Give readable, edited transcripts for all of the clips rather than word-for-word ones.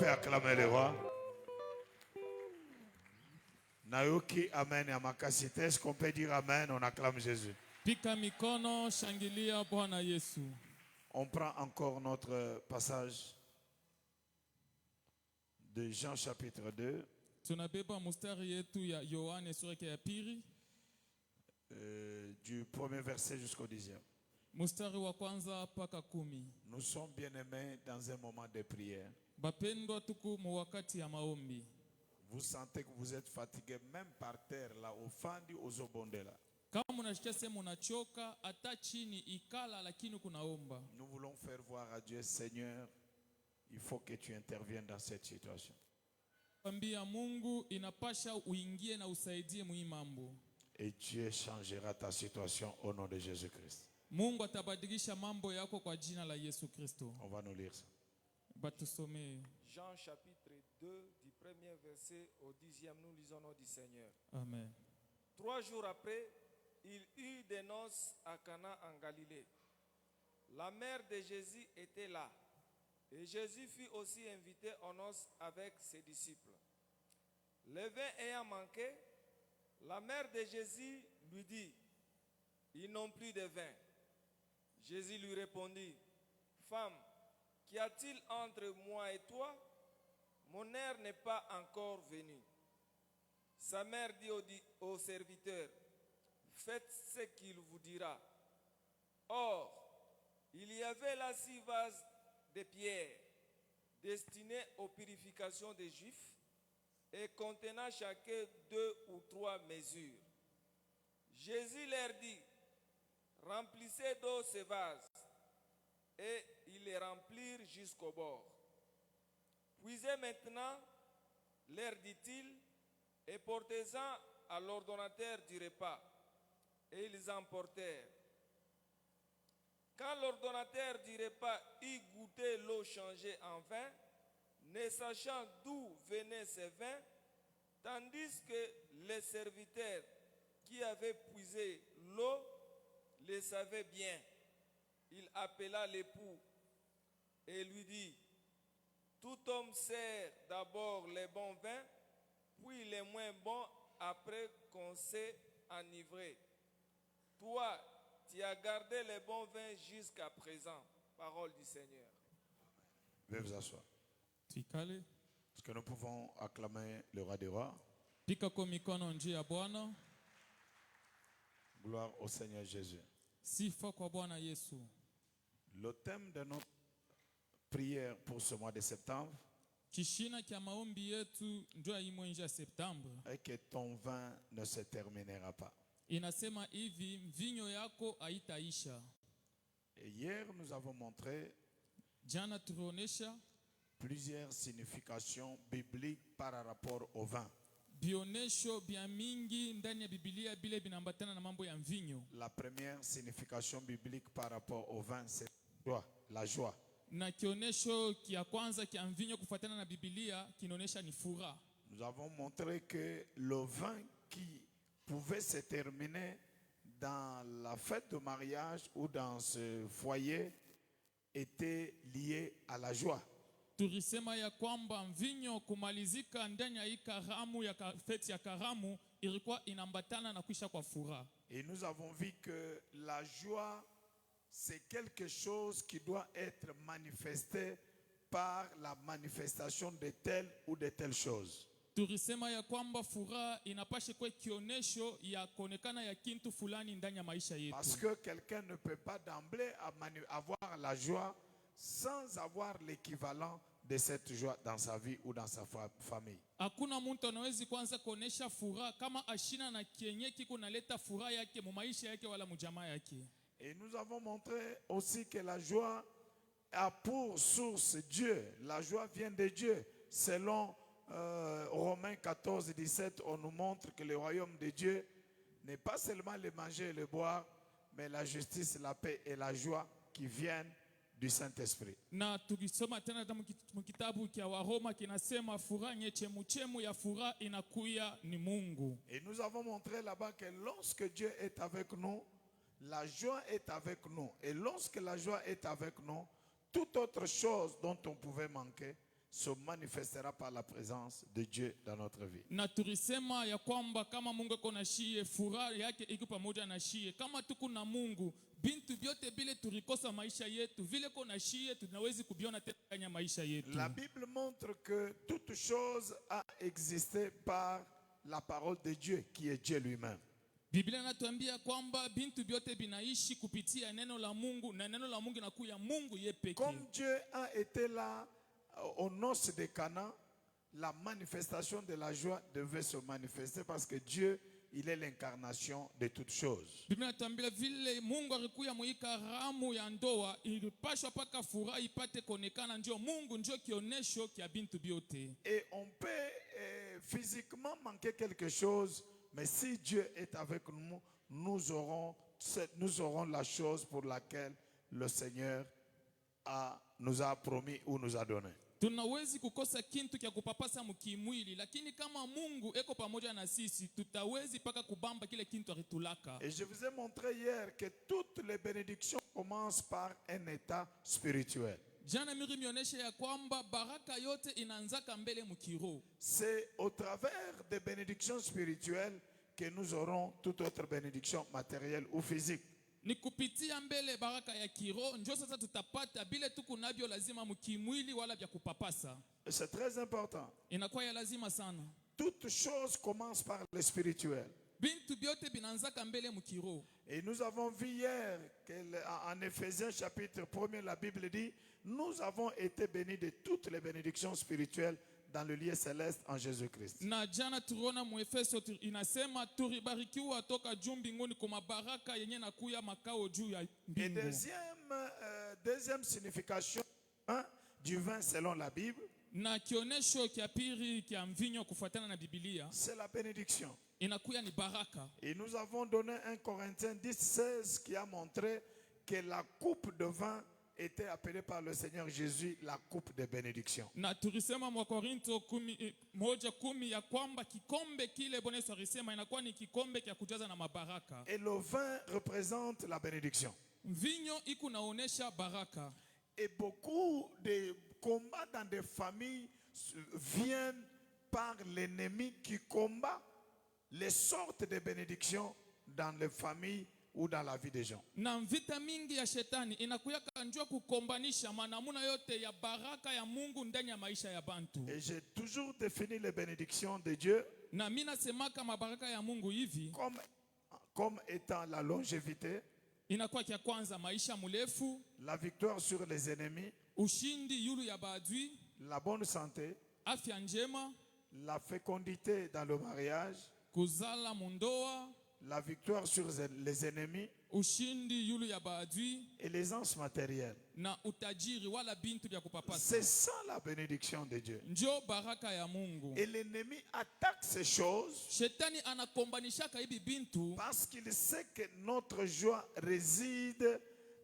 peut acclamer le roi. Nayoki, amen, yamakasite. Est-ce qu'on peut dire amen? On acclame Jésus. Pika mikono, shangilia Bwana Yesu. On prend encore notre passage de Jean chapitre 2. Tunabeba mustari yetu ya Yohane sura ya pili. Du premier verset jusqu'au 10e. Mustari wa kwanza paka 10. Nous sommes bien-aimés dans un moment de prière. Bapendwa tuku mu wakati ya maombi. Vous sentez que vous êtes fatigué même par terre là, au fandi aux obonde là. Kama mnashikia sema unachoka hata chini ikala lakini kunaomba. Nous voulons faire voir à Dieu, Seigneur, il faut que tu interviennes dans cette situation. Ambia Mungu inapasha uingie na usaidie muimambo. Et Dieu changera ta situation au nom de Jésus-Christ. Mungu atabadilisha mambo yako kwa jina la Yesu Kristo. On va nous lire ça. Batusomee. Jean chapitre 2 du premier verset au 10e, nous lisons au nom du Seigneur. Amen. 3 jours après, il eut des noces à Cana en Galilée. La mère de Jésus était là. Et Jésus fut aussi invité aux noces avec ses disciples. Le vin ayant manqué, la mère de Jésus lui dit, « Ils n'ont plus de vin. » Jésus lui répondit, « Femme, qu'y a-t-il entre moi et toi? Mon heure n'est pas encore venue. » Sa mère dit au serviteur, « Faites ce qu'il vous dira. » Or, il y avait là 6 vases de pierre destinés aux purifications des Juifs et contenant chacun 2 ou 3 mesures. Jésus leur dit, « Remplissez d'eau ces vases. » Et ils les remplirent jusqu'au bord. « Puisez maintenant, leur dit-il, et portez-en à l'ordonnateur du repas. » Et ils emportèrent. Quand l'ordonnateur du repas eut goûté l'eau changée en vin, ne sachant d'où venait ce vin, tandis que les serviteurs qui avaient puisé l'eau le savaient bien, il appela l'époux et lui dit, « Tout homme sert d'abord les bons vins, puis les moins bons après qu'on s'est enivré. Toi, tu as gardé les bons vins jusqu'à présent. » Parole du Seigneur. Veuillez vous asseoir. Tikale. Est-ce que nous pouvons acclamer le roi des rois? Pika kwa mikono nje ya Bwana. Gloire au Seigneur Jésus. Sifa kwa Bwana Yesu. Le thème de notre prière pour ce mois de septembre Kishina kia maombi yetu ndio imwenja ya Septembre. est que ton vin ne se terminera pas. Inasema hivi mvinyo yako haitaisha. Et hier, nous avons montré Jana tulionyesha plusieurs significations bibliques par rapport au vin. bionesho bia mingi ndani ya Biblia bile binambatana na mambo ya mvinyo. La première signification biblique par rapport au vin, c'est la joie. Na kionesho kia kwanza kia mvinyo kufuatana na Biblia kinaonesha ni furaha. Nous avons montré que le vin qui pouvait se terminer dans la fête de mariage ou dans ce foyer était lié à la joie. Tulisema ya kwamba mvinyo kumalizika ndani ya hii karamu ya feti ya karamu ilikuwa inambatana na kuisha kwa furaha. Et nous avons vu que la joie, c'est quelque chose qui doit être manifesté par la manifestation de telle ou de telle chose. Tulisema ya kwamba furaha inapashe kwa kionesho ya kuonekana ya kintu fulani ndani ya maisha yetu. Parce que quelqu'un ne peut pas d'emblée avoir la joie sans avoir l'équivalent de cette joie dans sa vie ou dans sa famille. Hakuna mtu anawezi kwanza kuonesha furaha kama ashina na kienye kiko naleta furaha yake mu maisha yake wala mujamaa yake. Et nous avons montré aussi que la joie a pour source Dieu. La joie vient de Dieu. Selon Romains 14, 17, on nous montre que le royaume de Dieu n'est pas seulement le manger et le boire, mais la justice, la paix et la joie qui viennent du Saint-Esprit. Na tukisoma tena mu kitabu kia Waroma kinasema furaha nye chemuchemu ya furaha inakuya ni Mungu. Et nous avons montré là-bas que lorsque Dieu est avec nous, la joie est avec nous. Et lorsque la joie est avec nous, toute autre chose dont on pouvait manquer se manifestera par la présence de Dieu dans notre vie. Na tulisema ya kwamba kama Mungu ako na shie, furaha yake iko pamoja na shie. Kama tuko na Mungu, bintu vyote bile tulikosa maisha yetu, vile kona shie tunawezi kubiona tena kwenye maisha yetu. La Bible montre que toute chose a existé par la parole de Dieu, qui est Dieu lui-même. Biblia inatuambia kwamba bintu vyote binaishi kupitia neno la Mungu, na neno la Mungu inakuya Mungu yeye pekee. Comme Dieu a été là aux noces de Cana, la manifestation de la joie devait se manifester parce que Dieu, il est l'incarnation de toutes choses. Biblia inatuambia vile Mungu alikuya muikaramu ya ndoa, ilipashwa paka furaha ipate konekana, ndio Mungu ndio kionesho kia bintu vyote. Et on peut physiquement manquer quelque chose, mais si Dieu est avec nous, nous aurons la chose pour laquelle le Seigneur nous a promis ou nous a donné. Tunawezi kukosa kintu kia kupapasa mukimwili, lakini kama Mungu eko pamoja na sisi, tutawezi paka kubamba kile kintu aritulaka. Et je vous ai montré hier que toutes les bénédictions commencent par un état spirituel. Jana miri mionesha ya kwamba baraka yote inaanzaka mbele mukiro. C'est au travers des bénédictions spirituelles que nous aurons toute autre bénédiction matérielle ou physique. Ni kupitia mbele baraka ya kiro, njo sasa tutapata bile tuku nabyo lazima mukimwili wala vya kupapasa. C'est très important. Inakuwa ya lazima sana. Toute chose commence par le spirituel. Bintu byote binanzaka mbele mukiro. Et nous avons vu hier qu'en Éphésiens chapitre 1er, la Bible dit, nous avons été bénis de toutes les bénédictions spirituelles dans le lieu céleste en Jésus-Christ. Na jana tuliona mu Efeso inasema turibarikiwa toka juu mbinguni kwa mabaraka yenye nakuya makao juu ya Et mbingu. deuxième signification du vin selon la Bible, Na kionesho kia pili kia mvinyo kufuatana na Biblia c'est la bénédiction. inakuya ni baraka. Et nous avons donné 1 Corinthiens 10:16 qui a montré que la coupe de vin était appelée par le Seigneur Jésus la coupe de bénédiction. Na tulisema mwa Korinto 1:10 ya kwamba kikombe kile Bwana Yesu alisema inakuwa ni kikombe kia kujaza na mabaraka. Et le vin représente la bénédiction. Mvinyo iko naonesha baraka. Et beaucoup de combats dans des familles viennent par l'ennemi qui combat les sortes de bénédictions dans les familles ou dans la vie des gens. Na vita mingi ya shetani inakuya kanjua kukombanisha manamuna yote ya baraka ya Mungu ndani ya maisha ya bantu. Et j'ai toujours défini les bénédictions de Dieu Na mimi nasemaka mabaraka ya Mungu hivi comme étant la longévité, inakuwa kia kwanza maisha murefu, la victoire sur les ennemis, ushindi yulu ya badui, la bonne santé, afya njema, la fécondité dans le mariage, kuzala mundoa, la victoire sur les ennemis ushindi yulu ya badui, et l'aisance matérielle. na utajiri wala bintu vya kupapasa. C'est ça la bénédiction de Dieu. Njo baraka ya Mungu. Et l'ennemi attaque ces choses Shetani anakombanishaka hivi bintu parce qu'il sait que notre joie réside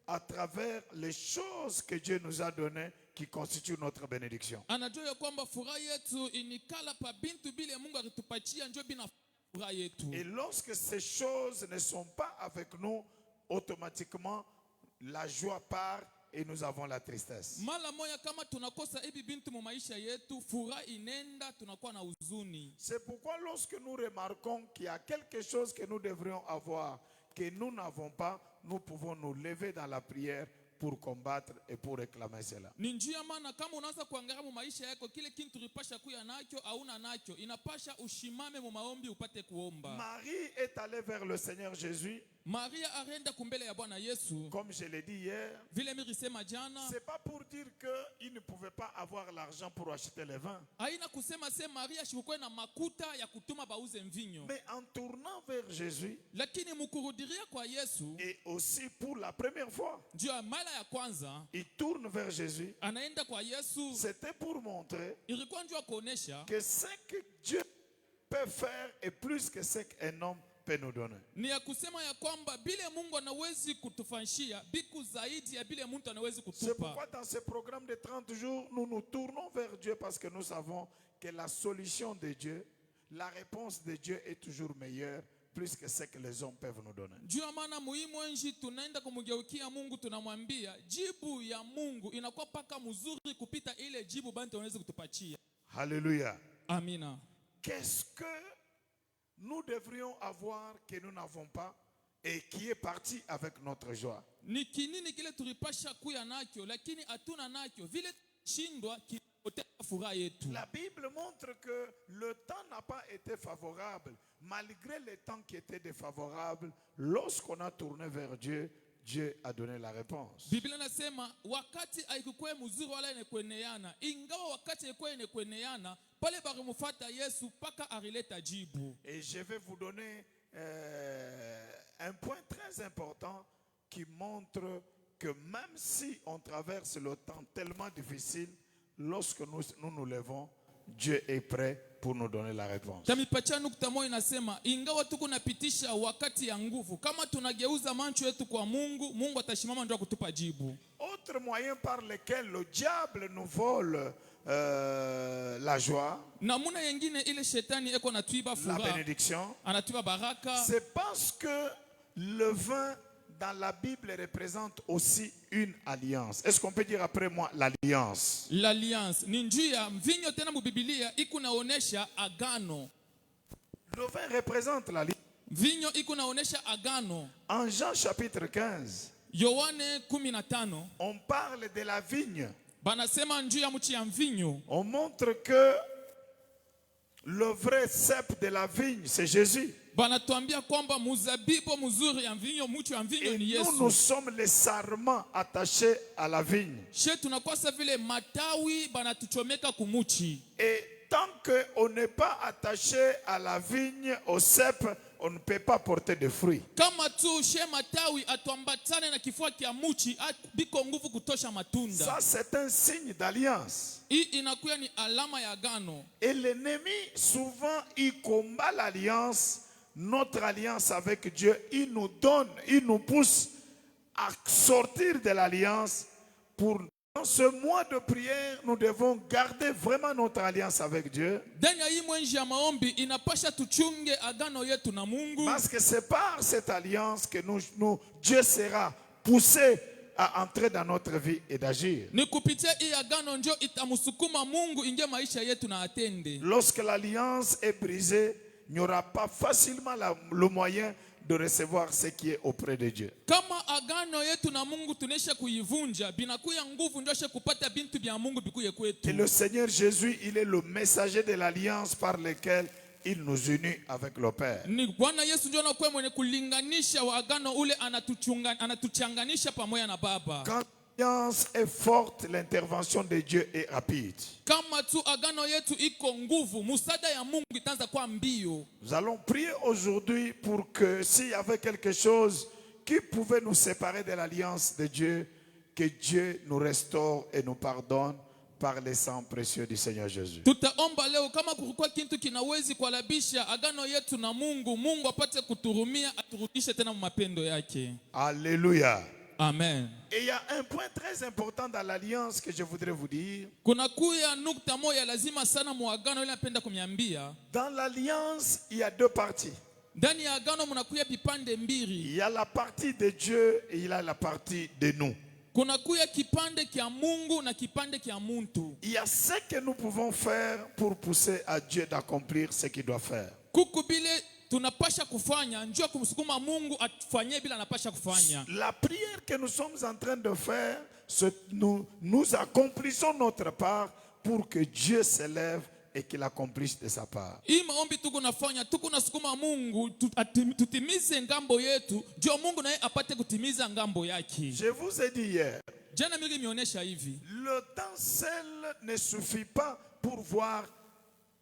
à travers les choses que Dieu nous a données qui constituent notre bénédiction. anajua ya kwamba furaha yetu inikala pa bintu bile Mungu alitupatia, njo bina furaha yetu. Et lorsque ces choses ne sont pas avec nous, automatiquement la joie part et nous avons la tristesse. Mala moya kama tunakosa hivi bintu mu maisha yetu, furaha inenda, tunakuwa na huzuni. C'est pourquoi lorsque nous remarquons qu'il y a quelque chose que nous devrions avoir, que nous n'avons pas, nous pouvons nous lever dans la prière pour combattre et pour réclamer cela. Ni njia maana kama unaanza kuangalia mu maisha yako kile kintu ulipasha kuya nacho hauna nacho, inapasha ushimame mu maombi upate kuomba. Marie est allée vers le Seigneur Jésus, Maria arenda kumbele ya Bwana Yesu. comme je l'ai dit hier. Vile mirisema jana, C'est pas pour dire qu'il ne pouvait pas avoir l'argent pour acheter le vin, haina kusema se Maria shikuwe na makuta ya kutuma bauze mvinyo. mais en tournant vers Jésus, Lakini mukurudiria kwa Yesu, et aussi pour la première fois, ndio mara ya kwanza il tourne vers Jésus. anaenda kwa Yesu, C'était pour montrer ilikuwa ndio kuonesha que ce que Dieu peut faire est plus que ce qu'un homme peut nous donner. ni ya kusema ya kwamba bile Mungu anawezi kutufanyishia biku zaidi ya bile mtu anawezi C'est kutupa. pourquoi dans ce programme de 30 jours, nous nous tournons vers Dieu parce que nous savons que la solution de Dieu, la réponse de Dieu est toujours meilleure plus que ce que les hommes peuvent nous donner. Juu ya maana muhimu enji tunaenda kumgeukia Mungu, tunamwambia jibu ya Mungu inakuwa paka mzuri kupita ile jibu bantu wanaweza kutupatia. Alléluia. Amina. Qu'est-ce que nous devrions avoir que nous n'avons pas et qui est parti avec notre joie? Ni kinini kile tulipasha kuya nakyo lakini hatuna nakyo vile shindwa kipotea furaha yetu. La Bible montre que le temps n'a pas été favorable. Malgré les temps qui étaient défavorables, lorsqu'on a tourné vers Dieu, Dieu a donné la réponse. Biblia nasema wakati haikuwa mzuri wala inekweneana, ingawa wakati ilikuwa inekweneana, pale barimfuata Yesu paka arileta jibu. Et je vais vous donner un point très important qui montre que même si on traverse le temps tellement difficile, lorsque nous levons, Dieu est prêt pour nous donner la réponse. Tamipacha nukta moja inasema ingawa tuko napitisha wakati ya nguvu, kama tunageuza macho yetu kwa Mungu, Mungu atashimama ndio kutupa jibu. Autre moyen par lequel le diable nous vole la joie, Namuna yengine ile shetani eko natuiba la furaha, bénédiction, anatuiba baraka. c'est parce que le vin dans la Bible représente aussi une alliance. Est-ce qu'on peut dire après moi l'alliance? L'alliance ni njia mvinyo tena mu Biblia iko naonesha agano. Le vin représente l'alliance. Vinyo iko naonesha agano. En Jean chapitre 15, Yohane 15 on parle de la vigne. banasema njuu ya mchi ya mvinyo. On montre que le vrai cep de la vigne, c'est Jésus. Banatuambia kwamba muzabibu mzuri ya mvinyo, mchi ya mvinyo Et ni nous Yesu. sommes les sarments attachés à la vigne. She tunakosa vile matawi banatuchomeka kumuchi. Et tant qu'on n'est pas attaché à la vigne, au cep, on ne peut pas porter de fruits. Kama tu she matawi atuambatane na kifua kia muchi biko nguvu kutosha matunda. Ça, c'est un signe d'alliance. Hii inakuya ni alama ya agano. Et l'ennemi, souvent, il combat l'alliance, notre alliance avec Dieu. Il nous donne, il nous pousse à sortir de l'alliance. Pour dans ce mois de prière, nous devons garder vraiment notre alliance avec Dieu. Ndani ya hii mwenji ya maombi inapasha tuchunge agano yetu na Mungu. Parce que c'est par cette alliance que Dieu sera poussé à entrer dans notre vie et d'agir. Ni kupitia hii agano ndio itamusukuma Mungu ingie maisha yetu na atende. Lorsque l'alliance est brisée, il n'y aura pas facilement le moyen de recevoir ce qui est auprès de Dieu. Kama agano yetu na Mungu tunesha kuivunja, binakuya nguvu ndio she kupata bintu bya Mungu bikuye kwetu. Et le Seigneur Jésus, il est le messager de l'alliance par lequel il nous unit avec le Père. Ni Bwana Yesu ndio anakuwa mwenye kulinganisha wa agano ule, anatuchanganisha pamoja na Baba. Quand l'alliance est forte, l'intervention de Dieu est rapide. Kama tu agano yetu iko nguvu, musada ya Mungu itaanza kwa mbio. Nous allons prier aujourd'hui pour que s'il y avait quelque chose qui pouvait nous séparer de l'alliance de Dieu, que Dieu nous restaure et nous pardonne par le sang précieux du Seigneur Jésus. Tutaomba leo kama kulikuwa kitu kinawezi kualabisha agano yetu na Mungu, Mungu apate kuturumia, aturudishe tena mapendo yake. Alléluia. Amen. Et il y a un point très important dans l'alliance que je voudrais vous dire. Kuna kuya nukta moja lazima sana mu agano ile napenda kumiambia. Dans l'alliance, il y a deux parties. Ndani ya agano mnakuya vipande mbili. Il y a la partie de Dieu et il y a la partie de nous. Kuna kuya kipande kia Mungu na kipande kia muntu. Il y a ce que nous pouvons faire pour pousser à Dieu d'accomplir ce qu'il doit faire. Kuku bile tunapasha kufanya njoo kumsukuma Mungu atufanyie bila anapasha kufanya. La prière que nous sommes en train de faire, nous accomplissons notre part pour que Dieu s'élève et qu'il accomplisse de sa part. Hii maombi tuko nafanya, tuko nasukuma Mungu tutimize ngambo yetu, ndio Mungu naye apate kutimiza ngambo yake. Je vous ai dit hier, Jana mimi nimeonyesha hivi. le temps seul ne suffit pas pour voir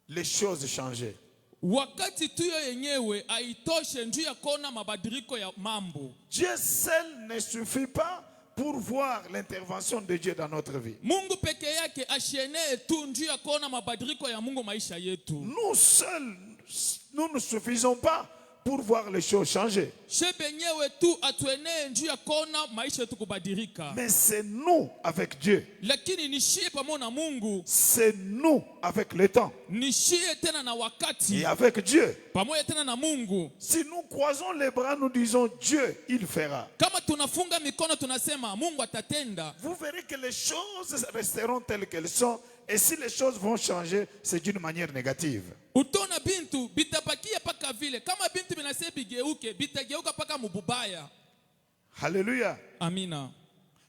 les choses changer. Wakati tuyo yenyewe haitoshe njuu ya kuona mabadiliko ya mambo. Dieu seul ne suffit pas pour voir l'intervention de Dieu dans notre vie. Mungu peke yake ashienee tu njuu ya kuona mabadiliko ya Mungu maisha yetu. Nous seuls, nous ne suffisons pas pour voir les choses changer. she benyewe tu atuenee njuu ya kona maisha yetu kubadilika. Mais c'est nous avec Dieu. Lakini nishie pamoja na Mungu, C'est nous avec le temps. nishie tena na wakati Et avec Dieu. pamoja tena na Mungu. Si nous croisons les bras, nous disons Dieu, il fera. Kama tunafunga mikono tunasema Mungu atatenda, Vous verrez que les choses resteront telles qu'elles sont. Et si les choses vont changer, c'est d'une manière négative. utona bintu bitabakia paka vile. Kama bintu binase bigeuke, bitageuka paka mububaya. Alléluia. Amina.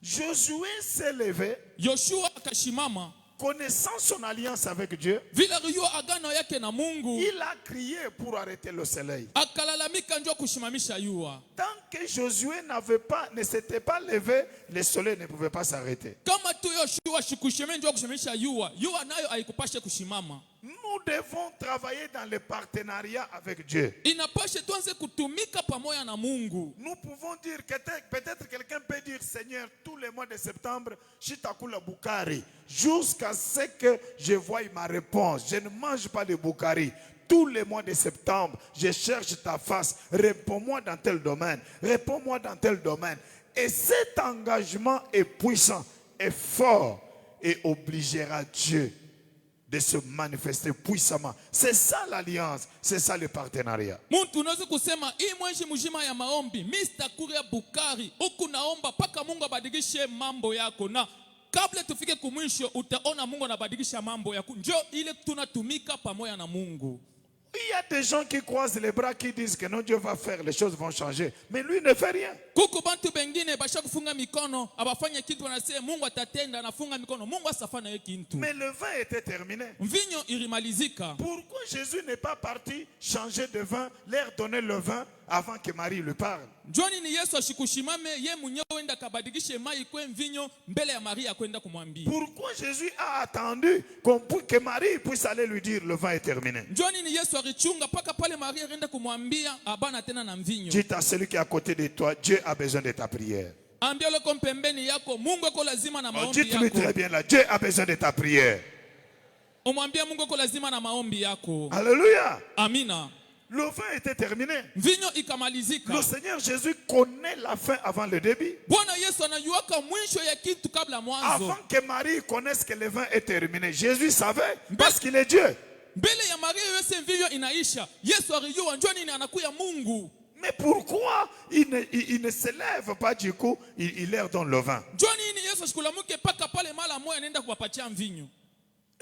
Josué s'est levé, Yoshua akashimama, connaissant son alliance avec Dieu. vile aliyua agano yake na Mungu, Il a crié pour arrêter le soleil. akalalamika njoo kushimamisha yua. Tant que Josué ne s'était pas levé, le soleil ne pouvait pas s'arrêter. Kama tu Yoshua shikushime njoo kushimamisha yua, yua nayo haikupashe kushimama. Nous devons travailler dans le partenariat avec Dieu. Inapashe tuanze kutumika pamoja na Mungu. Nous pouvons dire que peut-être quelqu'un peut dire, Seigneur, tous les mois de septembre, Shitakula Bukari, jusqu'à ce que je voie ma réponse. Je ne mange pas de Bukari. Tous les mois de septembre, je cherche ta face. Réponds-moi dans tel domaine. Réponds-moi dans tel domaine. Et cet engagement est puissant, est fort et obligera Dieu de se manifester puissamment. C'est ça l'alliance, c'est ça le partenariat. Muntu unaweza kusema hii mwezi mzima ya maombi, Mr. Kuria Bukari, huku naomba paka Mungu abadilishe mambo yako, na kabla tufike kumwisho utaona Mungu anabadilisha mambo yako. Njoo ile tunatumika pamoja na Mungu. Il y a des gens qui croisent les bras, qui disent que non, Dieu va faire, les choses vont changer. Mais lui ne fait rien. Kuku bantu bengine basha kufunga mikono, abafanye kitu wanasema Mungu atatenda, anafunga mikono, Mungu asafanya hiyo kitu. Mais le vin était terminé. Mvinyo ilimalizika. Pourquoi Jésus n'est pas parti changer de vin, leur donner le vin avant que Marie lui parle? Njoni ni Yesu ashikushimame ye mwenyewe enda kabadilishe mai kwe mvinyo mbele ya Maria kwenda kumwambia. Pourquoi Jésus a attendu que Marie puisse aller lui dire le vin est terminé? Njoni ni Yesu alichunga paka pale Maria enda kumwambia abana tena na mvinyo. Dites à celui qui est à côté de toi, Dieu a besoin de ta prière. Ambia le kompembeni yako, Mungu ako lazima na maombi Dites-lui très yako. bien là, Dieu a besoin de ta prière. Umwambia Mungu ako lazima na maombi yako. Alléluia. Amina. Le vin était terminé. Mvinyo ikamalizika. Le Seigneur Jésus connaît la fin avant le début. Bwana Yesu anajuaka mwisho ya kitu kabla mwanzo. Avant que Marie connaisse que le vin est terminé, Jésus savait parce qu'il est Dieu. Mbele ya Maria yose mvinyo inaisha, Yesu alijua njoo nini anakuya Mungu. Mais pourquoi il ne se lève pas du coup, il leur donne le vin? Njoo nini Yesu ashikulamuke paka pale mala moya anaenda kuwapatia mvinyo.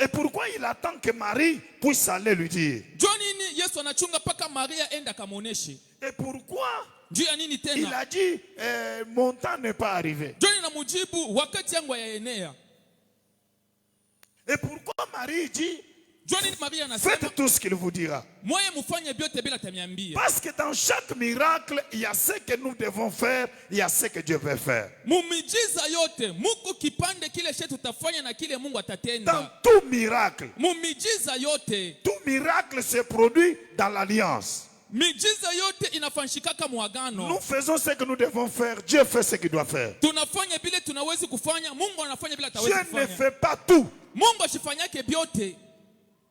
Et pourquoi il attend que Marie puisse aller lui dire? Njoo nini Yesu anachunga paka Maria enda kamuoneshe. Et pourquoi Njoo ya nini il tena? a dit, mon temps n'est pas arrivé? Njoo nini namujibu wakati yangu yaenea. Et pourquoi Marie dit, Njoo nini Maria anasema faites tout ce qu'il vous dira? moye mufanye byote bila tamiambia. Parce que dans chaque miracle, il y a ce que nous devons faire, il y a ce que Dieu veut faire. Mumijiza yote muko kipande kile shetu tutafanya na kile Mungu Dans atatenda. tout miracle, Mumijiza yote, tout miracle se produit dans l'alliance. mijiza yote inafanyikaka muagano. Nous faisons ce que nous devons faire, Dieu fait ce qu'il doit faire. Tunafanya bile tunawezi kufanya, Mungu anafanya bila Dieu tawezi ne kufanya. fait pas tout. Mungu ashifanyake byote.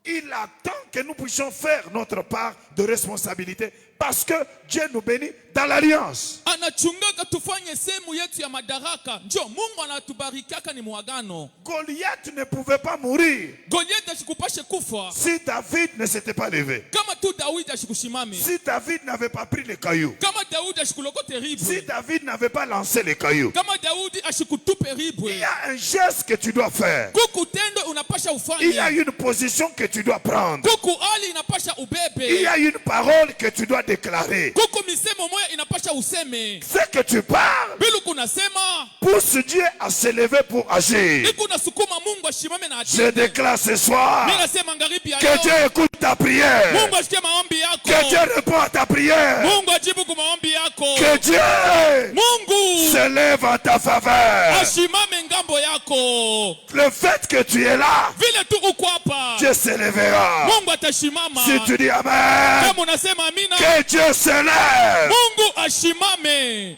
Il attend que nous puissions faire notre part de responsabilité parce que Dieu nous bénit dans l'alliance. Anachungaka tufanye sehemu yetu ya madaraka. Njo Mungu anatubarikaka ni muagano. Goliath ne pouvait pas mourir Goliath ashikupashe kufa si David ne s'était pas levé. kama tu Daudi ashikushimame. Si David n'avait pas pris les cailloux. Kama Daudi ashikulokote Si ribwe. David n'avait pas lancé les cailloux. Kama Daudi ashikutupe Il ribwe. y a un geste que tu dois faire. Kuku tendo unapasha Il y a ufanye. une position que tu dois prendre. Kuku ali inapasha Il y ubebe. a une parole que tu dois déclarer. Kuku misemo moya inapasha useme. Ce que tu parles Bilu kunasema. pousse Dieu à se lever pour agir. Iku nasukuma Mungu ashimame na Je atende. déclare ce soir Mimi nasema ngaribi ya que Dieu leo. écoute ta prière. Mungu asikie maombi Que yako. Dieu répond à ta prière. Mungu ajibu kwa maombi yako. Que Dieu Mungu se lève en ta faveur. ashimame ngambo yako. Le fait que tu es là, Vile tu uko hapa, Dieu se lèvera. Mungu atashimama. Si tu dis Amen, Kama unasema amina, que Dieu se lève. Mungu ashimame.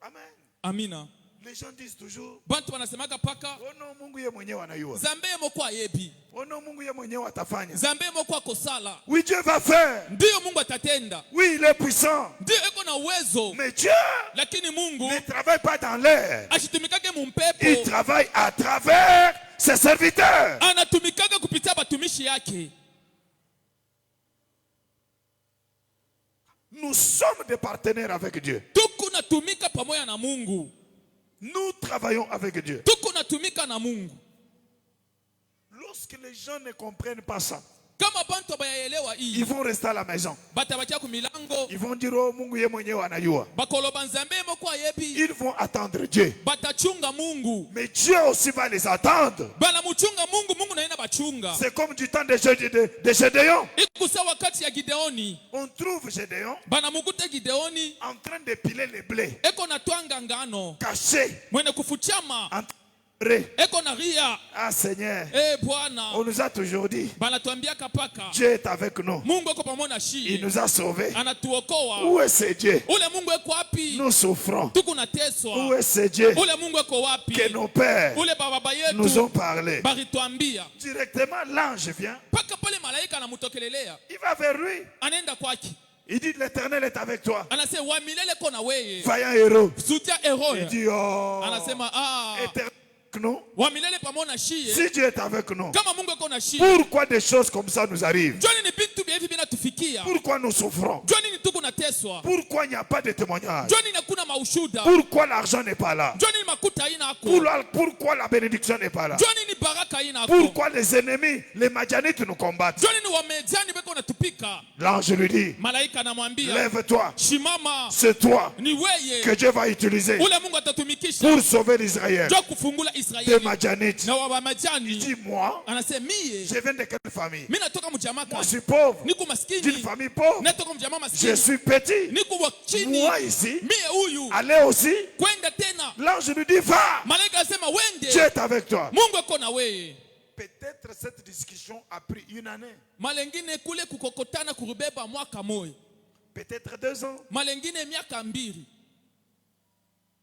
Amen. Amina. Les gens disent toujours, bantu wanasemaka paka oh non, Mungu ye mwenyewe anayua. Zambe moko ayebi. Oh non, Mungu ye mwenyewe atafanya. Zambe moko akosala. Oui, Dieu va faire. Ndiyo Mungu atatenda. Oui, il est puissant. Ndiyo eko na uwezo. Mais Dieu Lakini Mungu ne travaille pas dans l'air. ashitumikake mumpepo. Il travaille à travers ses serviteurs. Anatumikaka kupitia batumishi yake. Nous sommes des partenaires avec Dieu. Tuko natumika pamoja na Mungu. Nous travaillons avec Dieu. Tuko natumika na Mungu. Lorsque les gens ne comprennent pas ça, Kama bantu bayaelewa hii, ils vont rester à la maison. batabakia ku milango, Ils vont dire, oh, Mungu ye mwenyewe anayua. bakoloba nzambe moko ayebi, Ils vont attendre Dieu. batachunga Mungu. Mais Dieu aussi va les attendre. Bana muchunga Mungu, Mungu na yena bachunga. C'est comme du temps de Gédéon. Ikusa wakati ya Gideoni, On trouve Gédéon bana mukute Gideoni en train de piler les blés, eko na twanga ngano, caché, mwene kufuchama, en train de pleurer. eko na ria. Ah Seigneur, Bwana, on nous a toujours dit, bana tuambia kapaka, Dieu est avec nous. Mungu eko pamoja na Il shie, nous a sauvés. anatuokoa. Où est ce Dieu? Ule Mungu eko wapi? Nous souffrons. Tuko Où nateswa. est ce Dieu Ule Mungu eko wapi? que nos pères Ule baba nous ont yetu parlé? barituambia. Directement, l'ange vient. Paka pale malaika anamutokelelea, Il va vers lui. anaenda kwake, Il dit, l'Éternel est avec toi. anasema wa milele kona weye, Vaillant héros. sutia Il eroya. dit, oh, Anasema Éternel avec nous. wa milele pamoja na shie. Si Dieu est avec nous, Kama Mungu eko na shie, pourquoi des choses comme ça nous arrivent? joni ni bintu bia hivi binatufikia, Pourquoi nous souffrons? joni ni tuko nateswa, Pourquoi il n'y a pas de témoignage? joni ni kuna maushuda, Pourquoi l'argent n'est pas là? joni ni makuta ina ako, Pourquoi la bénédiction n'est pas là? joni ni baraka ina ako, Pourquoi les ennemis, les Madianites nous combattent? joni ni wamejani beko natupika. L'ange lui dit, Malaika anamwambia, lève-toi, shimama, c'est toi ni weye que Dieu va utiliser ule Mungu atatumikisha pour sauver l'Israël jo kufungula des Israeli Madianites. na wamajani. Dis-moi, Anasema mie je viens de quelle famille? mimi natoka mjamaa Moi, je kani, suis pauvre, niko d'une maskini, famille pauvre. natoka mjamaa Je maskini, suis petit. niko wa chini. Moi ici, Mie huyu allez aussi. kwenda tena, L'ange lui dit, va, malaika asema Dieu wende, est avec toi. Mungu eko na wewe. Peut-être cette discussion a pris une année, Malengine kule kukokotana kurubeba mwaka moyo, peut-être 2 ans. malengine miaka mbili.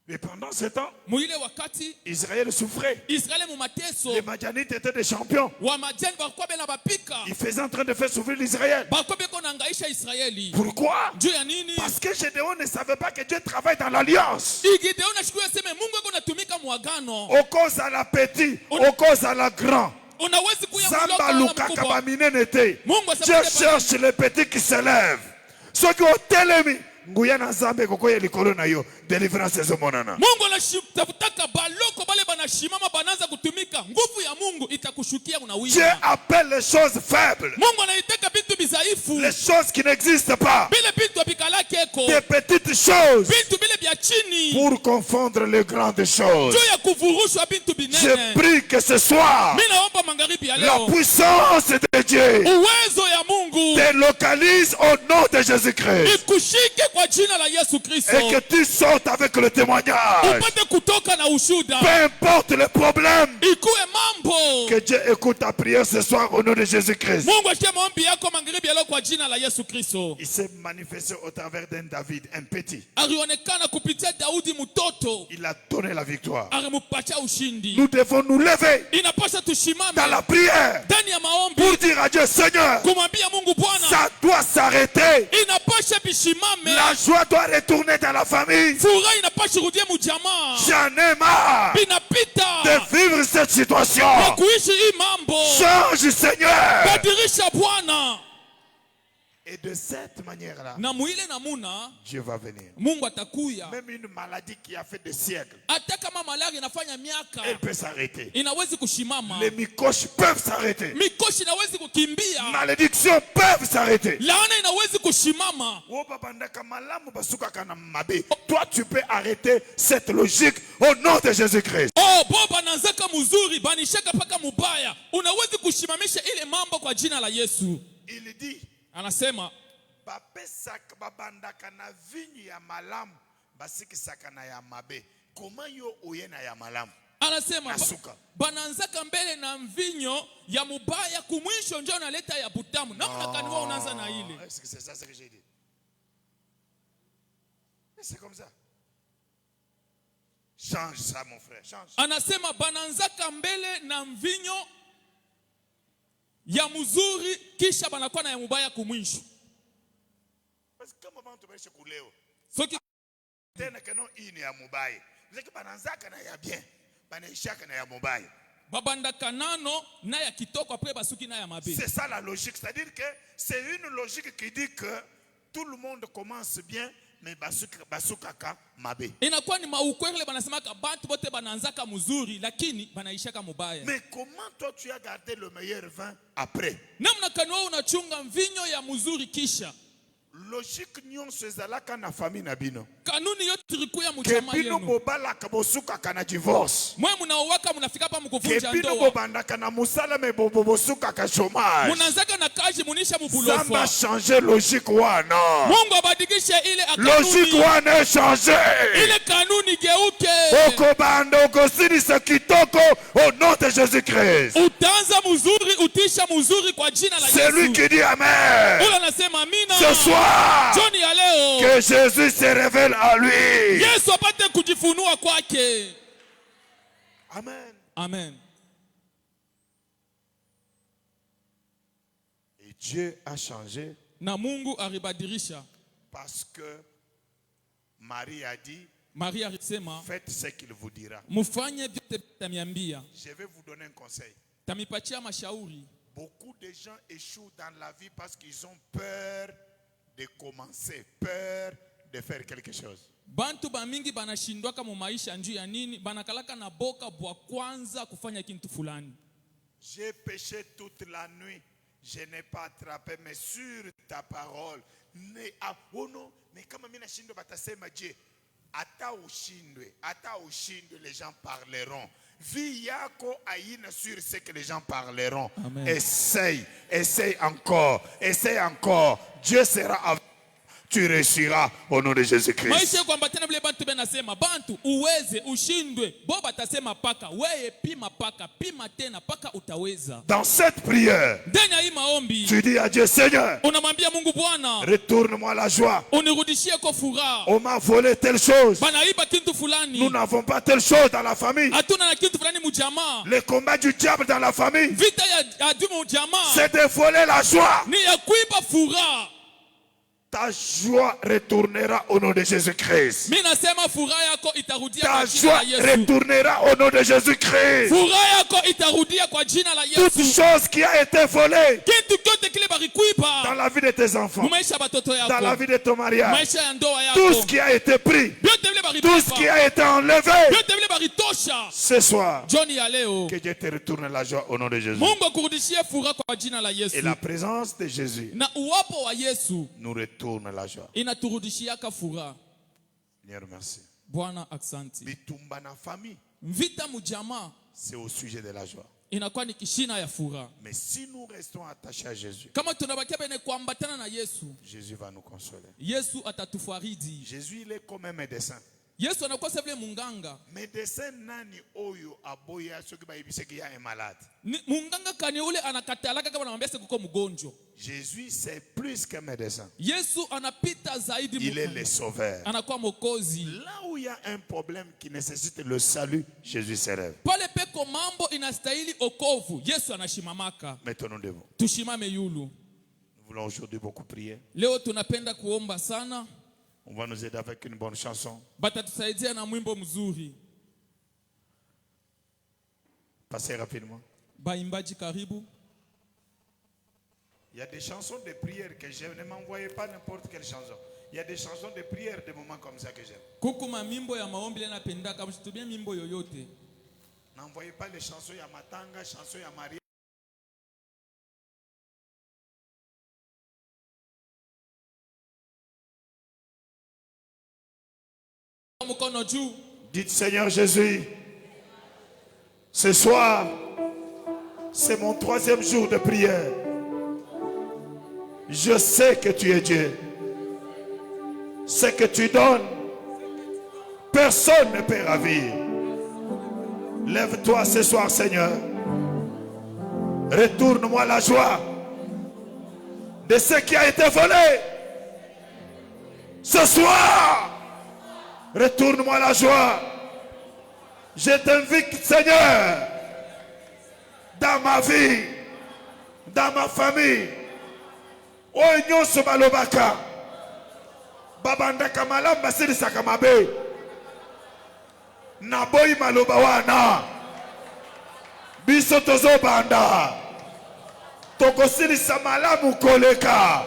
Mais pendant ce temps, Muile wakati Israël souffrait. Israeli mu mateso, Les Madianites étaient des champions. wa majani bakuwa bena bapika, Ils faisaient en train de faire souffrir l'Israël. bakuwa beko nangaisha Israeli. Pourquoi? Juu ya nini? Parce que Gédéon ne savait pas que Dieu travaille dans l'alliance. Gideoni ashukuru aseme Mungu eko natumika muagano. Au cause à la petite, au cause à la grand. Unawezi kuya Samba mloka wala Luka mkubwa. Kabamine n'était. Mungu Dieu asema cherche les petits qui se lèvent. Ceux qui ont télémi. Nguya na Nzambe koko ya likolo na yo. Délivrance ezomonana. Mungu anashitafutaka baloko bale banashimama banaanza kutumika. Nguvu ya Mungu itakushukia Dieu unawia. appelle les choses faibles. Mungu anaitaka bintu bizaifu. Les choses qui n'existent pas. Bile bintu bikalake eko. Des petites choses. Bintu bile bya chini. Pour confondre les grandes choses. Juu ya kuvurushwa bintu binene. Je prie que ce soir, Mimi naomba magharibi ya la leo, puissance de Dieu uwezo ya Mungu te localise au nom de Jésus-Christ. ikushike kwa jina la Yesu Kristo. Et que tu sortes avec le témoignage. Upate kutoka na ushuda. Peu importe le problème. Ikuwe mambo. Que Dieu écoute ta prière ce soir au nom de Jésus-Christ. Mungu ashike maombi yako magharibi ya leo kwa jina la Yesu Kristo. Il s'est manifesté au travers d'un David, un petit. Alionekana kupitia Daudi mtoto, Il a donné la victoire. alimpatia ushindi. Nous devons nous lever Inapaswa tushimame dans la prière ndani ya maombi pour dire à Dieu, Seigneur, kumwambia Mungu, Bwana, ça doit s'arrêter. inapaswa bishimame. La joie doit retourner dans la famille. Furaha inapaswa rudie mujamaa. J'en ai marre Binapita de vivre cette situation. na kuishi hii mambo. Change, Seigneur. Badilisha Bwana. Et de cette manière-là, Na muile namuna Dieu va venir. Mungu atakuya. Même une maladie qui a fait des siècles, Hata kama malaria inafanya miaka, elle peut s'arrêter. inawezi kushimama. Les mycoches peuvent s'arrêter. Mikoshi inawezi kukimbia. Malédictions peuvent s'arrêter. Laana inawezi kushimama. Toi, tu peux arrêter cette logique au nom de Jésus-Christ. Oh, boba nanzaka muzuri banishaka paka mubaya. Unawezi kushimamisha ile mambo kwa jina la Yesu. Il dit, Anasema comment yo oyena ya malamu? anasema Asuka. bananzaka mbele na mvinyo ya mubaya, kumwisho ndio naleta ya butamu. Namna gani wewe unaanza na ile? Est-ce que c'est ça ce que j'ai dit? Mais c'est comme ça. Change ça, mon frère, change. Anasema bananzaka mbele na mvinyo ya mzuri kisha banakuwa na ya mubaya kumwisho. Parce que comment tu vas couler? Soki tena kano ini ya mubaya. Zeki bananzaka na ya bien, banaishaka na ya mubaya. babanda kanano na ya kitoko après basuki na ya mabe. C'est ça la logique, c'est-à-dire que c'est une logique qui dit que tout le monde commence bien mais basukaka mabe. Inakuwa ni maukweli banasemaka bantu bote bananzaka mzuri lakini banaishaka mubaya. Mais comment toi tu as gardé le meilleur vin après? Namna kanwa unachunga mvinyo ya mzuri kisha? Logique nyonso ezalaka na famille na bino. Kanuni yote ilikuwa mchama yenu. Kebino bobalaka bosuka na divorce. Mwe mnaowaka mnafika pa mkuvunja ndoa. Kebino bobandaka na musala me bobosuka ka chômage. Mnaanzaka na kazi munisha mubulofo. Samba changer logique wana. Mungu abadilishe ile kanuni. Logique wana changer. Ile kanuni geuke. Okobanda okosirisa kitoko au nom de Jésus-Christ. Utaanza mzuri, utisha mzuri kwa jina la Yesu. C'est lui qui dit amen. Ula nasema amina. Ce soir, Johnny ya leo, que Jésus se révèle à lui. Yesu apate kujifunua kwake. Amen. Amen. Et Dieu a changé Na Mungu alibadilisha. parce que Marie a dit, Maria alisema, faites ce qu'il vous dira. mufanye vyote tamiambia. Je vais vous donner un conseil. Tamipatia mashauri. Beaucoup de gens échouent dans la vie parce qu'ils ont peur de commencer, peur de faire quelque chose. Bantu bamingi banashindwaka mu maisha njuu ya nini? Banakalaka na boka bwa kwanza kufanya kintu fulani. J'ai péché toute la nuit, je n'ai pas attrapé, mais sur ta parole. Oh non, mais kama mina shindo batasema Dieu, ata ushindwe, les gens parleront. Vie yako aina sur ce que les gens parleront. Amen. Essaye encore. Dieu sera avec. Tu réussiras au nom de Jésus-Christ. Maisha kwamba tena vile bantu benasema bantu uweze ushindwe bo batasema paka weye pima tena paka utaweza. Dans cette prière, Ndenya hii maombi tu dis à Dieu, Seigneur, unamwambia Mungu, Bwana retourne-moi la joie. unirudishie kwa furaha. On m'a volé telle chose. Banaiba kintu fulani. Nous n'avons pas telle chose dans la famille. Hatuna na kintu fulani mujamaa. Le combat du diable dans la famille, Vita ya adui mujamaa c'est de voler la joie. ni ya kuiba furaha. Ta joie retournera au nom de Jésus-Christ. Mimi nasema furaha yako itarudia Ta kwa jina joie la Yesu. retournera au nom de Jésus-Christ. Furaha yako itarudia kwa jina la Toute Yesu. chose qui a été volée Kitu kyote kile dans barikuiba la vie de tes enfants, maisha batoto dans la yako, vie de ton mariage, maisha ya ndoa tout ce yako, qui a été pris, vyote vile tout ce qui baribiba, a été enlevé, vyote vile baritosha. ce soir, Johnny ya leo, que Dieu te retourne la joie au nom de Jésus. Mungu akurudishie furaha kwa jina la Et Yesu. la présence de Jésus Na uwapo wa Yesu nous retourne la joie. inaturudishiaka furaha. Seigneur, merci. Bwana aksanti. Bitumba na famille, Mvita mujamaa c'est au sujet de la joie. inakuwa ni kishina ya furaha. Mais si nous restons attachés à Jésus, Kama tunabakia bene kuambatana na Yesu, Jésus va nous consoler. Yesu atatufariji. Jésus, il est comme un médecin. Yesu anakuwa vile munganga. Médecin nani oyo aboya soki bayebise ki ya un malade. Munganga kani ule anakatalaka kama anamwambia sasa kuko mgonjwa. Jésus c'est plus qu'un médecin. Yesu anapita zaidi. Il est le sauveur. Anakuwa mokozi. Là où il y a un problème qui nécessite le salut, Jésus se lève. Pale peko mambo inastahili okovu, Yesu anashimamaka. Mettons-nous debout. Tushimame yulu. Nous voulons aujourd'hui beaucoup prier. Leo tunapenda kuomba sana. On va nous aider avec une bonne chanson. Batatusaidia na mwimbo mzuri. Passez rapidement. Baimbaji karibu. Il y a des chansons de prière que j'aime. Ne m'envoyez pas n'importe quelle chanson. Il y a des chansons de prière, des moments comme ça que j'aime. Kuku mamimbo ya maombi le napenda kama msitubie mimbo yoyote. N'envoyez pas les chansons ya matanga, chansons ya Maria. Dites Seigneur Jésus, ce soir, c'est mon 3e jour de prière. Je sais que tu es Dieu. Ce que tu donnes, personne ne peut ravir. Lève-toi ce soir, Seigneur. Retourne-moi la joie de ce qui a été volé. Ce soir, retourne-moi la joie Je t'invite, Seigneur, dans ma vie, dans ma famille. Oignon so balobaka. Babanda kamalam basiri sakamabe. Naboy malobawana. Biso tozo banda. Tokosiri samalamu koleka.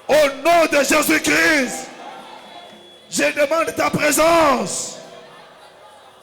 Au nom de Jésus-Christ, je demande ta présence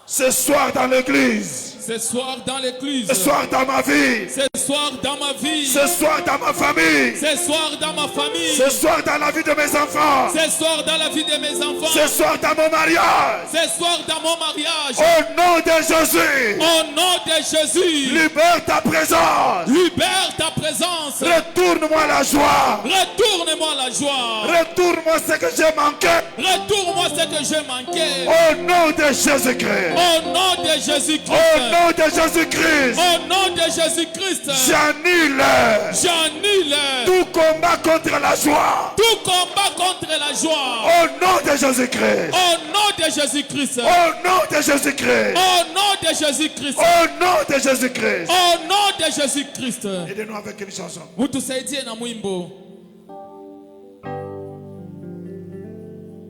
ce soir dans l'église. Ce soir dans l'église. Ce soir dans ma vie. Ce soir dans ma vie. Ce soir dans ma famille. Ce soir dans ma famille. Ce soir dans la vie de mes enfants. Ce soir dans la vie de mes enfants. Ce soir dans mon mariage. Ce soir dans mon mariage. Au nom de Jésus. Au nom de Jésus. Libère ta présence. Libère ta présence. Retourne-moi la joie. Retourne-moi la joie. Retourne-moi ce que j'ai manqué. Retourne-moi ce que j'ai manqué. Au nom de Jésus-Christ. Au nom de Jésus-Christ. Au nom de Jésus-Christ. Au nom de Jésus-Christ. J'annule. J'annule tout combat contre la joie. tout combat contre la joie. Au nom de Jésus-Christ. Au nom de Jésus-Christ. Au nom de Jésus-Christ. Au nom de Jésus-Christ. Au nom de Jésus-Christ. Au nom de Jésus-Christ. Aidez-nous avec une chanson. Mutusaidie na mwimbo.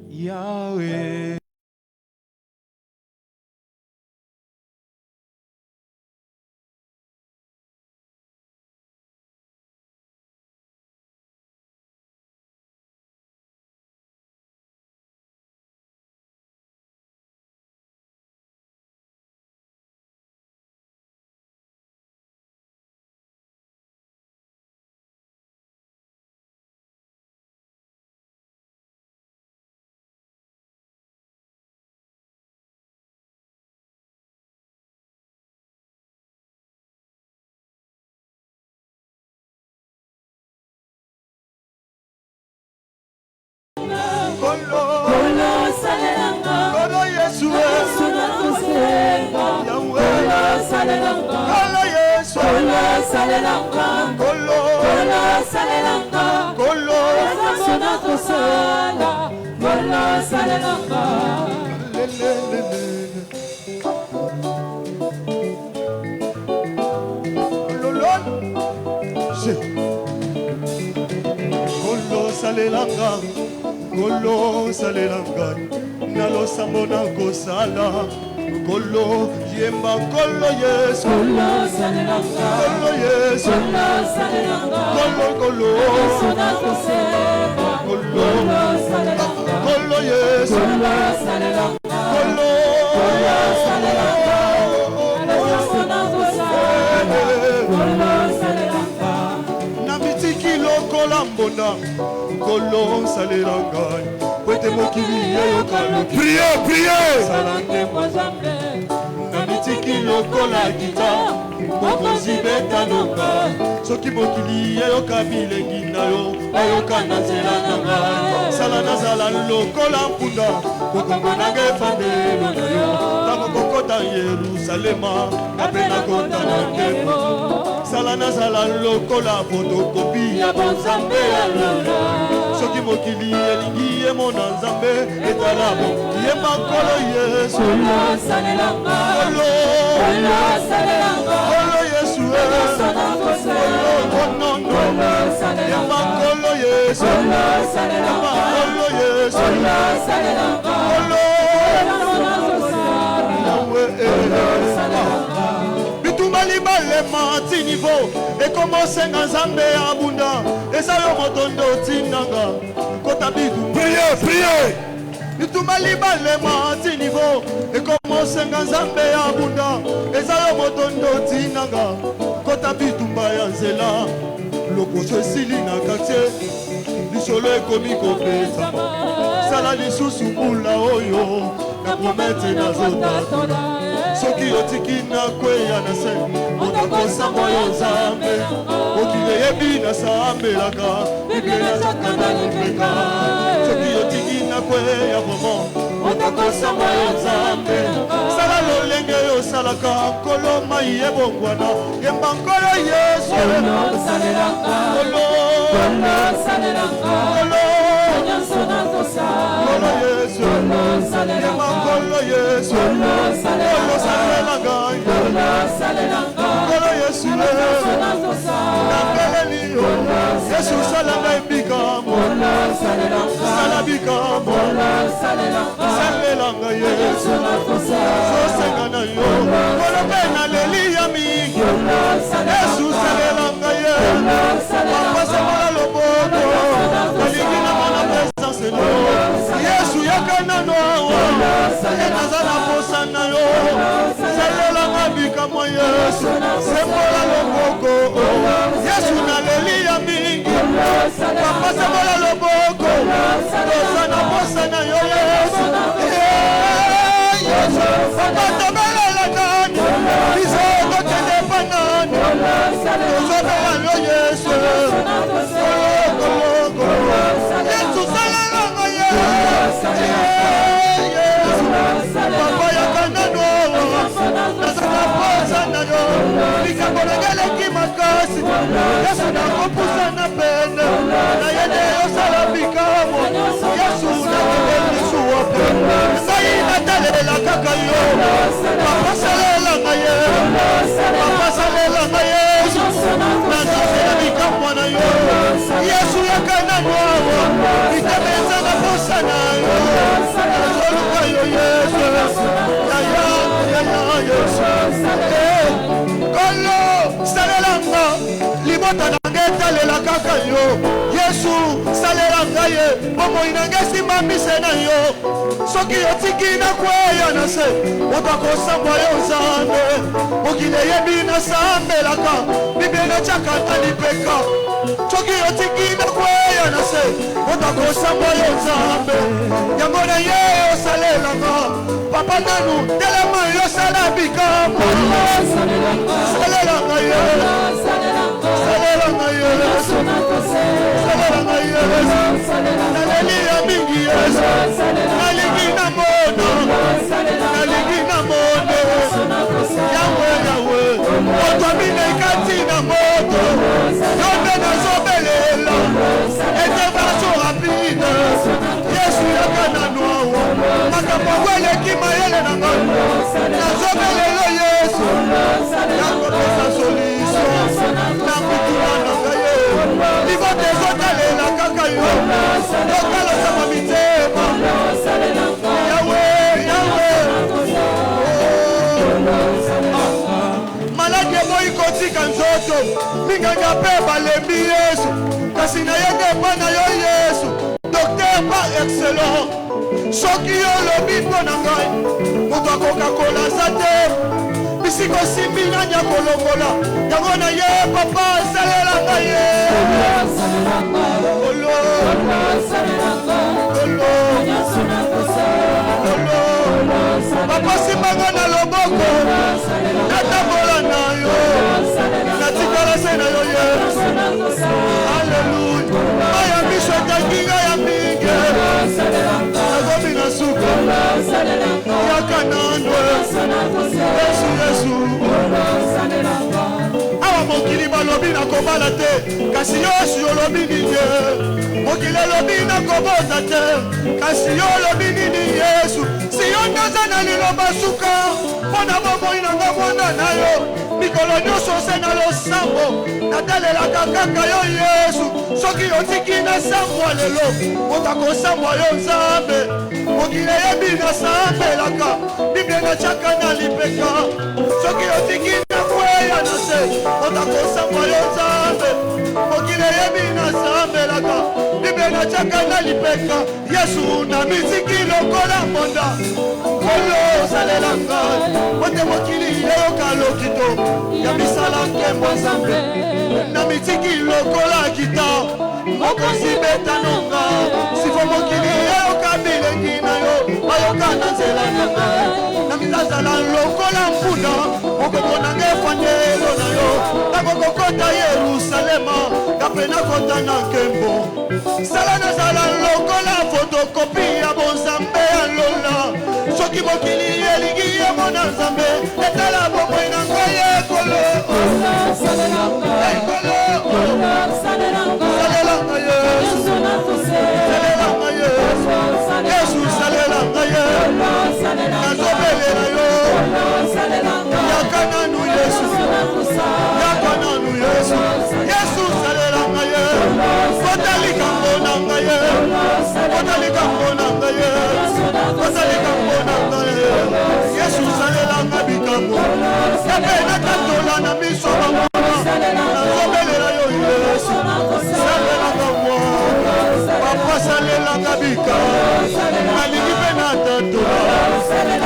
Yahweh. Golo salelanga nalo samona kosala Golo yemba Golo Yesu Golo salelanga Golo Yesu Golo salelanga Golo Golo Golo salelanga Golo Yesu Golo salelanga Golo salelanga Golo salelanga na mitiki lokola mbona Golo salelanga Kwete mokili yoka Priez, priez. Salande mwazambe na mitiki lokola kita mokonzi beta nonga soki mokili yoka bilengi na yo ayoka na nzela na ngai sala nazala lokola mpunda bokongo nanga efandelo na yo ntango kokota Yerusalema ngape nakota na nkembo sala nazala lokola fotokopi ya bonzambe ya lola soki mokili elingi yemona nzambe etala bo yemba Nkolo Yesu Kolo salelanga Kolo salelanga Kolo Yesu Kolo salelanga yemba Nkolo Yesu Kolo salelanga Kolo Yesu Kolo salelanga bituma libalema ti niveau ekomosenga nzambe ya bunda eza yo motondo tindanga kota bitumba Priez, priez. bituma libalema ti niveau ekomosenga nzambe ya bunda eza yo motondo tindanga kota bitumba ya nzela lokoso esili na quartier lisolo ekomi kopesama sala lisusu mbula oyo na promete nazotatola soki otiki na kweya na se otakosamba yo nzambe okili eyebi nasambelaka biblia nazakanda lipeka soki otiki na kweya vraimen otakosamba yo nzambe sala lolenge yosalaka Nkolo mai ebongwana yemba Nkolo Yesu Kolo salelanga Kolo salelanga Kolo Kolo Yesu Yema Kolo Yesu Kolo salelanga Kolo Yesu Nangeleliyo Yesu salanga ibikamo Salabikamo Salelanga Yesu Sosengana yo Kolo pena lelia mingi Yesu salelanga Yesu Wapasa mala loboko Kaligina mana presence no Yesu yakana noa Enazana posa na yo Salelanga bikamo Yesu Sembola loboko Yesu nalelia mingi Wapasa mala loboko Dozana posa na yo Yesu Yesu Wapasa mala lagani Isoko tende panani Dozana yo Yesu Yesu salelanga Yesu Papa yakana noa Nazana posa na yo Nikakonegele kimakasi Yesu nakopusa na pende Na yene yo salabikamo Yesu nakebeli suwape Sayi natalela kaka yo Papa salelanga Yesu Papa salelanga Yesu Nazasela bikamwa na yo Yesu yakana noa Nikameza na posa na yo Nazoluka yo Yesu Yesu Kolo salelanga Libota nangetelela kaka yo Yesu salelanga ye Momo inangesi mamise na yo Soki yotiki na kweya na se Otakosambwa yo zambe Mokile yebi na sambe laka Bibe na chaka talipeka Soki yotiki na kweya na se Otakosambwa yo zambe Yangona ye yo salelanga Papa nanu telema yo salabikamo Salelanga ye Salelanga Yesu Salelanga Yesu Nalelia mingi Yesu Naligi na mono Naligi na mono Yahweh Yahweh Oto mine kati na moto Yonde na zobelela Ete vaso rapide Yesu yakana noa Makapawele kima yele na ngano Na zobelela Yesu Yakopesa solution Na kutula na gaye Livote zotalela kaka yo Yokala sama mitema Yahweh Yahweh Malade moi kotika nzoto Minganga pe balembi Yesu Kasi na yenge pana yo Yesu Docteur par excellent Soki yo lobi pona ngai Mutu akokakola zate Bisiko simbi na nyakolongola Yango na ye papa salelanga ye Olo Papa simbanga na loboko Natambola na yo Natikala se na yo ye Alleluia Maya misho tanginga ya minge Nagomi na suka Yakanandwe Yesu Yesu Awa mokili balobi na kobala te Kasi yoshi olobi nini Mokili olobi na kobota te Kasi yo olobi nini Yesu Si yo naza na liloba suka Pona bobo inanga mwana na yo Mikolo nyonso se na losambo Natalelaka kaka yo Yesu Soki otiki na sambwa lelo Otakosambwa yo Nzambe Mokili yebi na sambelaka Biblia na chaka na lipeka Soki otiki na kweya na se Otakosambwa yo Nzambe Mokili yebi na sambelaka Biblia na chaka na lipeka Yesu na miziki lokola monda Kolo salelanga Ote mokili yeyoka lokito Ya misala kembo Nzambe Na mitiki lokola kita Mokosi betanonga Sifo mokili yeyoka bilengi na yo Bayoka na nzela nanga Na mitazala lokola mpuna Okokona ngefanyelo na yo Nakokokota Yerusalema Kapena kota na nkembo Sala na zala lokola fotokopi ya bonzambe ya lola Soki mokili elingi ya mona Nzambe Etala bombo inanga yekolo Salelanga Yesu Salelanga Nzambe nakatola na miso bamona nazobelela yo Yesu salelanga mwa papa salelanga bika nalingi mpe natatola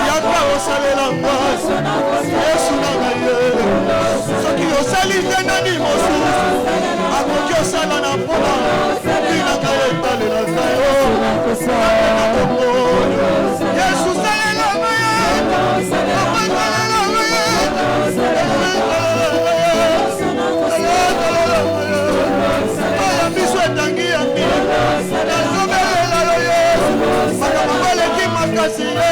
yaka osalelanga Yesu nanga ye soki osali te nani mosusu akoki osala na mpona binaka etalelaka yo Yesu salelanga ye papa salelanga ye aya biso etangi ya mbili nazobelela yo Yesu makambo baleki makasi ye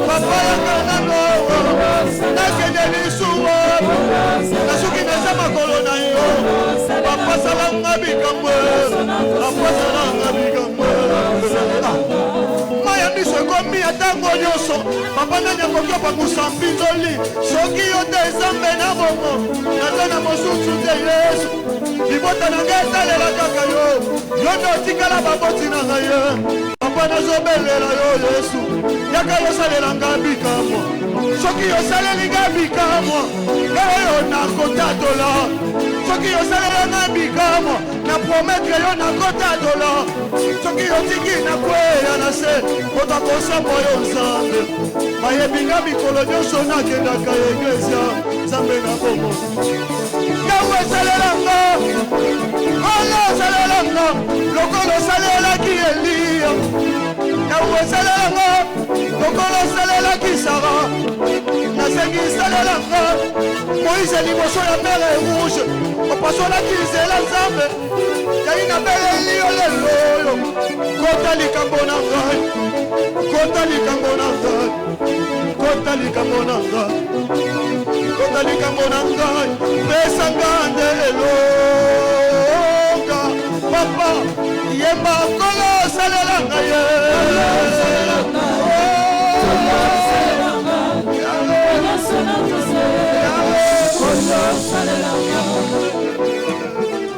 papa yanga nango nakende lisuwa nasuki naza makolo na yo papa salanga bikambo papa salanga bikambo maya miso ekomi ya ntango nyonso papa nani akoki opangusa mbinzoli soki yo te ezambe na bongo naza na mosusu te Yesu libota na ngai etalela kaka yo yo nde otikala baboti na ngai ye papa nazobelela yo Yesu yaka yosalelanga bikamwa soki yosalelinga bikamwa oyo nakotatola soki yosalelanga bikamwa na prometre yo nakotatola soki yotiki nakweya na se otakosamba yo Nzambe bayebinga mikolo nyonso nakendaka eglezia Nzambe na bongo yawe salelanga kolo salelanga lokolo salelaki Eliya yawe salelanga lokolo salelaki Sara nasengi salelanga Moïse liboso ya mere rouge opasolaki nzela Nzambe yai na bele liyo leloyo kota likambo na ngai kota likambo na ngai kota likambo na ngai kota likambo na ngai pesa ngande elonga papa yemba kolo salelanga ye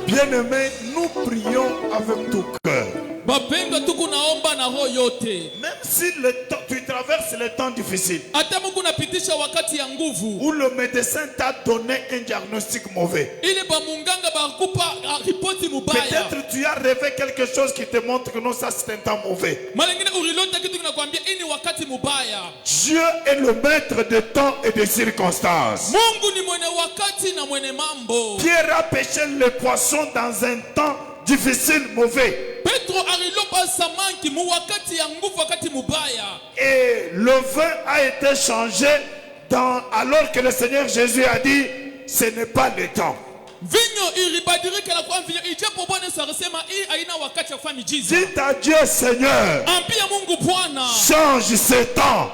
Bien-aimés, nous prions avec tout cœur. Bapenga tuku naomba na roho yote. Même si le temps, tu traverses les temps difficiles, Hata Mungu napitisha wakati ya nguvu. où le médecin t'a donné un diagnostic mauvais. Ile ba munganga bakupa ripoti mubaya. Peut-être tu as rêvé quelque chose qui te montre que non, ça c'est un temps mauvais. Malengine urilota kitu kinakwambia ini wakati mubaya. Dieu est le maître de temps et de circonstances. Mungu ni mwenye wakati na mwenye mambo. Pierre a pêché le poisson dans un temps difficile, mauvais. Petro arilopa samanki mu wakati ya nguvu wakati mubaya. Et le vin a été changé alors que le Seigneur Jésus a dit, ce n'est pas le temps. Vinyo ilibadirika na kwa vinyo ijapo Bwana Yesu alisema hii haina wakati ya kufanya miujiza. Dites à Dieu, Seigneur, Ambia Mungu Bwana, change ce temps.